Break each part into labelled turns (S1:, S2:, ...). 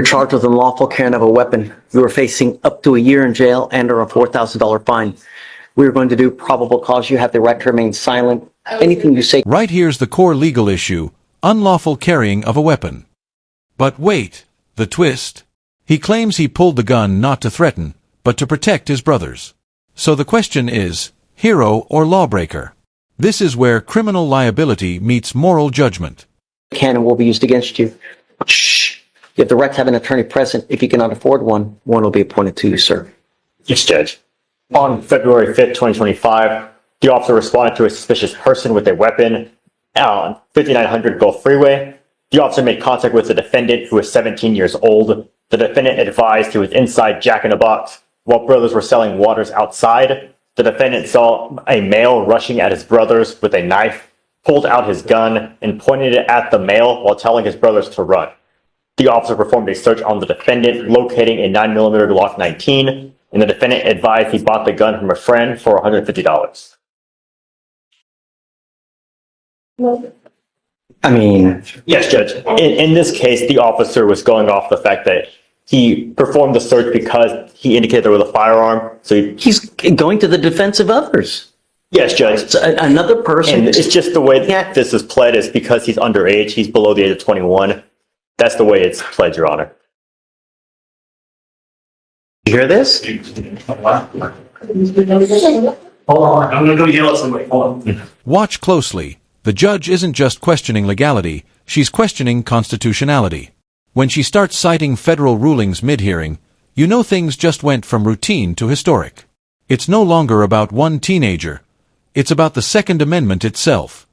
S1: You're charged with unlawful carrying of a weapon. You are facing up to a year in jail and or a $4,000 fine. We're going to do probable cause. You have the right to remain silent. Anything you say.
S2: Right here's the core legal issue: unlawful carrying of a weapon. But wait, the twist. He claims he pulled the gun not to threaten, but to protect his brothers. So the question is, hero or lawbreaker? This is where criminal liability meets moral judgment.
S1: Cannon will be used against you. Shh. You have the right to have an attorney present. If you cannot afford one, one will be appointed to you, sir.
S3: Yes, Judge. On February 5th, 2025, the officer responded to a suspicious person with a weapon on 5900 Gulf Freeway. The officer made contact with the defendant, who was 17 years old. The defendant advised he was inside Jack in the Box while brothers were selling waters outside. The defendant saw a male rushing at his brothers with a knife, pulled out his gun, and pointed it at the male while telling his brothers to run. The officer performed a search on the defendant, locating a 9mm Glock 19, and the defendant advised he bought the gun from a friend for $150.
S1: I mean,
S3: Yes, Judge. In this case, the officer was going off the fact that he performed the search because he indicated there was a firearm. So
S1: he's going to the defense of others.
S3: Yes, Judge.
S1: It's another person.
S3: And it's just the way that this is pled is because he's underage. He's below the age of 21. That's the way it's pled, Your Honor.
S1: You hear this?
S4: Hold on, I'm gonna go yell at somebody. Hold on.
S2: Watch closely. The judge isn't just questioning legality, she's questioning constitutionality. When she starts citing federal rulings mid-hearing, you know things just went from routine to historic. It's no longer about one teenager. It's about the Second Amendment itself.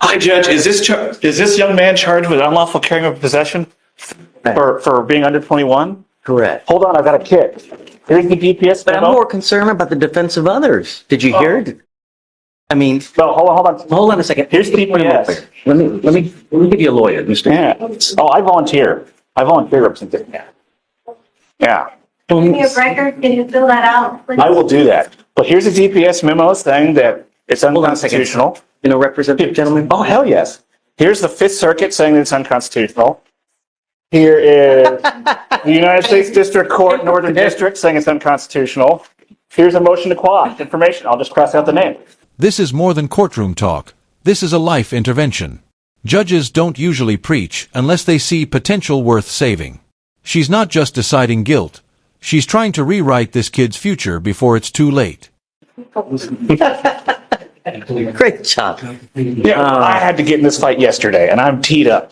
S4: Hi, Judge. Is this young man charged with unlawful carrying of possession for being under 21?
S1: Correct.
S4: Hold on, I've got a kit. Here's the GPS
S1: But I'm
S4: memo.
S1: more concerned about the defense of others. Did you hear it? I mean,
S4: No, hold on.
S1: a second.
S4: Here's the GPS.
S1: Let me give you a lawyer, Mr.
S4: Yeah. Oh, I volunteer. Representation. Yeah.
S5: Give me a record, can you fill that out, please?
S4: I will do that. But here's a GPS memo saying that it's
S1: Hold on a second.
S4: unconstitutional.
S1: You know, representative gentleman?
S4: Oh, hell yes. Here's the Fifth Circuit saying that it's unconstitutional. Here is the United States District Court, Northern District, saying it's unconstitutional. Here's a motion to quash information. I'll just cross out the name.
S2: This is more than courtroom talk. This is a life intervention. Judges don't usually preach unless they see potential worth saving. She's not just deciding guilt. She's trying to rewrite this kid's future before it's too late.
S1: Great job.
S4: Yeah, I had to get in this fight yesterday, and I'm teed up.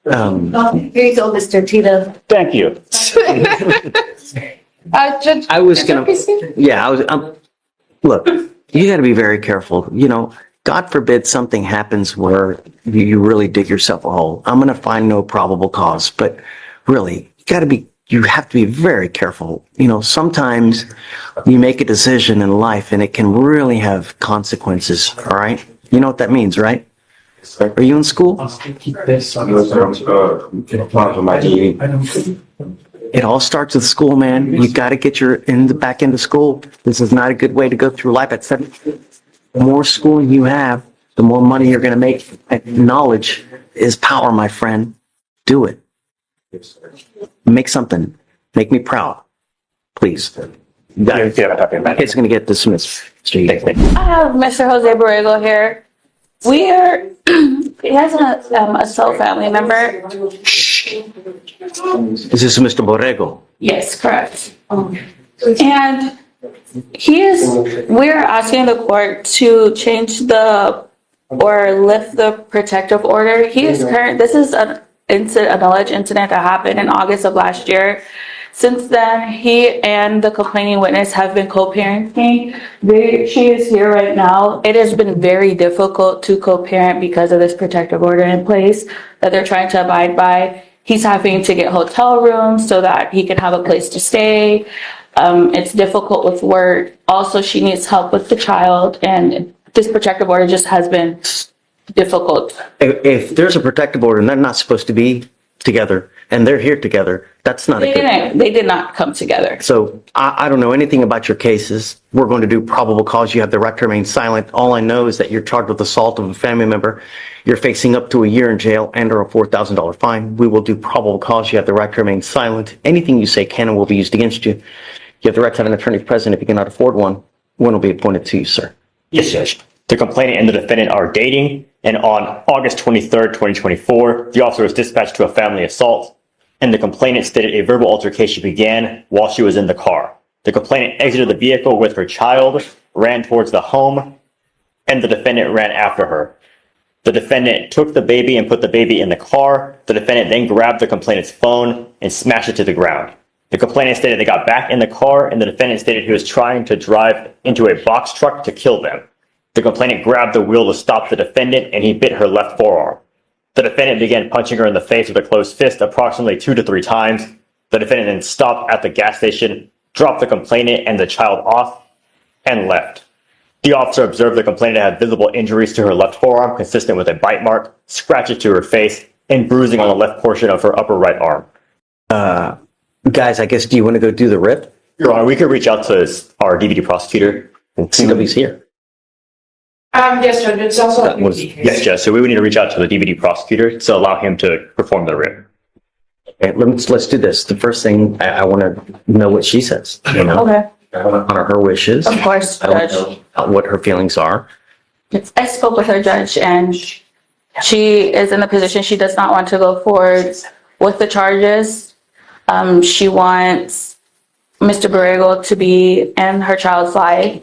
S5: Here you go, Mr. Tito.
S4: Thank you.
S5: Judge.
S1: I was gonna, yeah, look, you gotta be very careful. You know, God forbid something happens where you really dig yourself a hole. I'm gonna find no probable cause, but really, you have to be very careful. You know, sometimes you make a decision in life and it can really have consequences, all right? You know what that means, right? Are you in school? It all starts with school, man. You got to get back into school. This is not a good way to go through life at 7. The more schooling you have, the more money you're going to make. Knowledge is power, my friend. Do it. Make something. Make me proud. Please. It's going to get dismissed.
S6: I have Mr. Jose Borrego here. He has a cell family member.
S1: Is this Mr. Borrego?
S6: Yes, correct. And we're asking the court to change or lift the protective order. This is an alleged incident that happened in August of last year. Since then, he and the complaining witness have been co-parenting. She is here right now. It has been very difficult to co-parent because of this protective order in place that they're trying to abide by. He's having to get hotel rooms so that he can have a place to stay. It's difficult with work. Also, she needs help with the child, and this protective order just has been difficult.
S1: If there's a protective order and they're not supposed to be together and they're here together, that's not a good.
S6: They did not come together.
S1: So I don't know anything about your cases. We're going to do probable cause. You have the right to remain silent. All I know is that you're charged with assault of a family member. You're facing up to a year in jail and or a $4,000 fine. We will do probable cause. You have the right to remain silent. Anything you say can and will be used against you. You have the right to have an attorney present. If you cannot afford one will be appointed to you, sir.
S3: Yes, Judge. The complainant and the defendant are dating, and on August 23rd, 2024, the officer was dispatched to a family assault, and the complainant stated a verbal altercation began while she was in the car. The complainant exited the vehicle with her child, ran towards the home, and the defendant ran after her. The defendant took the baby and put the baby in the car. The defendant then grabbed the complainant's phone and smashed it to the ground. The complainant stated they got back in the car, and the defendant stated he was trying to drive into a box truck to kill them. The complainant grabbed the wheel to stop the defendant, and he bit her left forearm. The defendant began punching her in the face with a closed fist approximately 2 to 3 times. The defendant then stopped at the gas station, dropped the complainant and the child off, and left. The officer observed the complainant had visible injuries to her left forearm consistent with a bite mark, scratches to her face, and bruising on the left portion of her upper right arm.
S1: Guys, I guess, do you want to go do the rip?
S3: Your Honor, we could reach out to our DVD prosecutor and see
S1: See if he's here.
S7: Yes, Judge, it's also.
S1: That was-
S3: Yes, Judge. So we would need to reach out to the DVD prosecutor to allow him to perform the writ.
S1: Okay, let's do this. The first thing, I want to know what she says, you know?
S6: Okay,
S1: I want to honor her wishes.
S6: of course,
S1: I want
S6: Judge.
S1: to know what her feelings are.
S6: I spoke with her, Judge, and she is in the position she does not want to go forward with the charges. She wants Mr. Borrego to be in her child's life.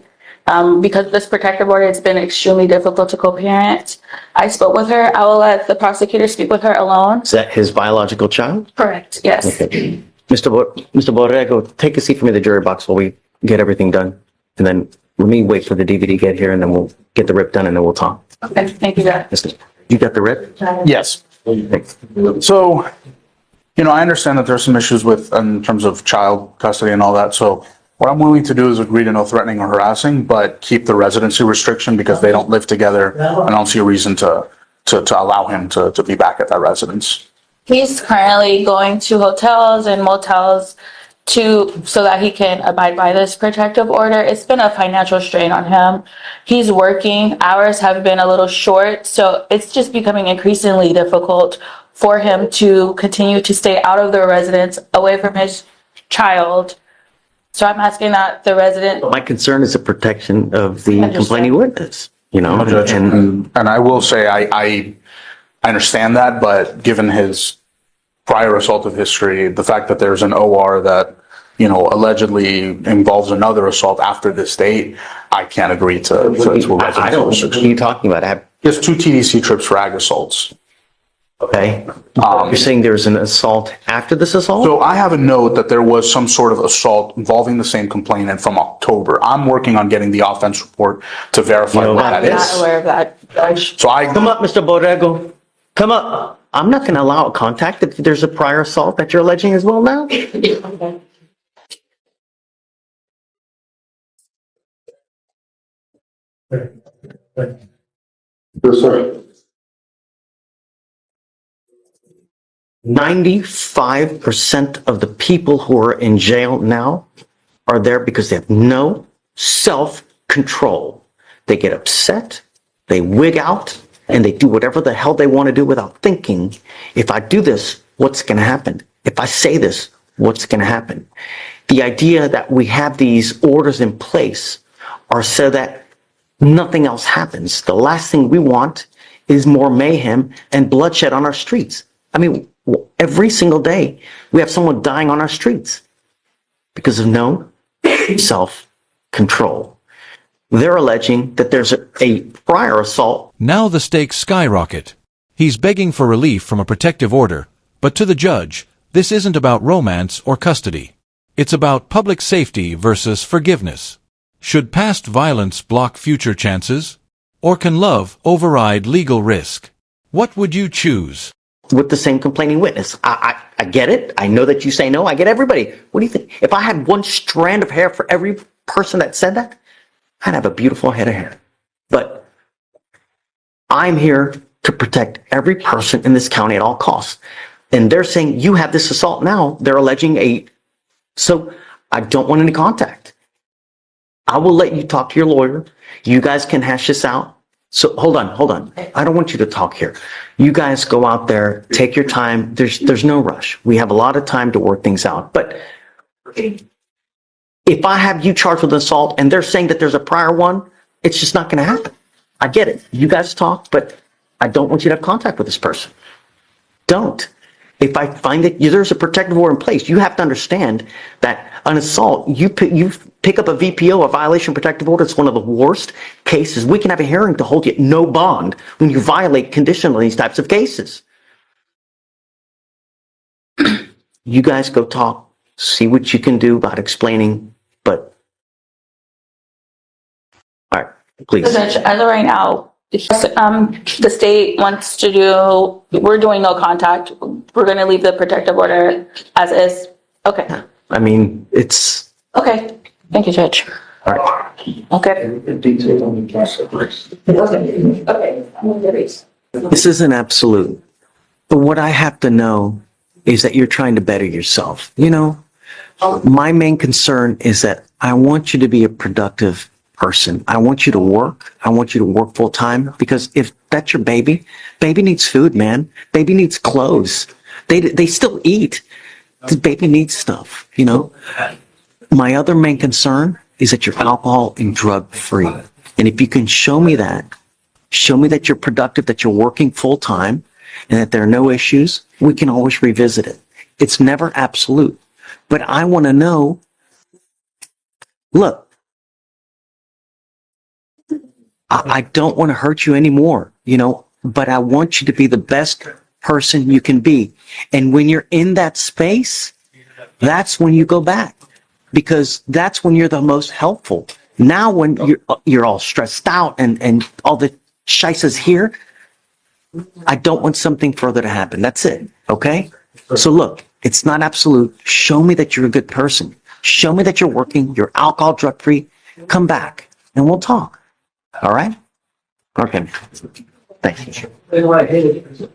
S6: Because of this protective order, it's been extremely difficult to co-parent. I spoke with her. I will let the prosecutor speak with her alone.
S1: Is that his biological child?
S6: Correct, yes.
S1: Okay. Mr. Borrego, take a seat for me in the jury box while we get everything done. And then let me wait for the DVD to get here and then we'll get the rip done and then we'll talk.
S6: Okay, thank you, Judge.
S1: You got the rip?
S4: Yes.
S1: Thanks.
S4: So, I understand that there's some issues in terms of child custody and all that. So what I'm willing to do is agree to no threatening or harassing, but keep the residency restriction because they don't live together. And I don't see a reason to allow him to be back at that residence.
S6: He's currently going to hotels and motels so that he can abide by this protective order. It's been a financial strain on him. He's working, hours have been a little short, so it's just becoming increasingly difficult for him to continue to stay out of the residence, away from his child. So I'm asking that the resident.
S1: My concern is the protection of the
S6: Understand.
S1: complaining witness,
S4: Judge,
S1: and
S4: and I will say I understand that, but given his prior assaultive history, the fact that there's an OR that allegedly involves another assault after this date, I can't agree to a
S1: I
S4: residency
S1: don't, what are
S4: restriction.
S1: you talking about?
S4: He has 2 TDC trips for ag assaults.
S1: Okay. You're saying there's an assault after this assault?
S4: So I have a note that there was some sort of assault involving the same complainant from October. I'm working on getting the offense report to verify what that
S6: I'm not
S4: is.
S6: aware of that, Judge.
S4: So
S1: Come up, Mr. Borrego. Come up. I'm not going to allow a contact if there's a prior assault that you're alleging as well now.
S4: Yes, sir.
S1: 95% of the people who are in jail now are there because they have no self-control. They get upset, they wig out, and they do whatever the hell they want to do without thinking, if I do this, what's going to happen? If I say this, what's going to happen? The idea that we have these orders in place are so that nothing else happens. The last thing we want is more mayhem and bloodshed on our streets. I mean, every single day we have someone dying on our streets because of no self-control. They're alleging that there's a prior assault.
S2: Now the stakes skyrocket. He's begging for relief from a protective order, but to the judge, this isn't about romance or custody. It's about public safety versus forgiveness. Should past violence block future chances? Or can love override legal risk? What would you choose?
S1: With the same complaining witness. I get it. I know that you say no. I get everybody. What do you think? If I had one strand of hair for every person that said that, I'd have a beautiful head of hair. But I'm here to protect every person in this county at all costs. And they're saying you have this assault now. They're alleging 8. So I don't want any contact. I will let you talk to your lawyer. You guys can hash this out. So hold on. I don't want you to talk here. You guys go out there, take your time. There's no rush. We have a lot of time to work things out. But if I have you charged with assault and they're saying that there's a prior one, it's just not going to happen. I get it. You guys talk, but I don't want you to have contact with this person. Don't. If I find that there's a protective order in place, you have to understand that an assault, you pick up a VPO, a violation of protective order, it's one of the worst cases. We can have a hearing to hold you at no bond when you violate condition on these types of cases. You guys go talk, see what you can do about explaining, but all right, please.
S6: Judge, as of right now, the state wants to we're doing no contact. We're going to leave the protective order as is. Okay.
S1: I mean, it's
S6: Okay. Thank you, Judge.
S1: all right.
S6: Okay.
S1: This isn't absolute. But what I have to know is that you're trying to better yourself. You know, my main concern is that I want you to be a productive person. I want you to work. I want you to work full time, because if that's your baby needs food, man. Baby needs clothes. They still eat. The baby needs stuff, you know. My other main concern is that you're alcohol and drug free. And if you can show me that you're productive, that you're working full time, and that there are no issues, we can always revisit it. It's never absolute. But I want to know, look, I don't want to hurt you anymore, you know, but I want you to be the best person you can be. And when you're in that space, that's when you go back, because that's when you're the most helpful. Now, when you're all stressed out and all the shice is here, I don't want something further to happen. That's it. Okay. So look, it's not absolute. Show me that you're a good person. Show me that you're working, you're alcohol, drug free. Come back and we'll talk. All right. Okay. Thank you.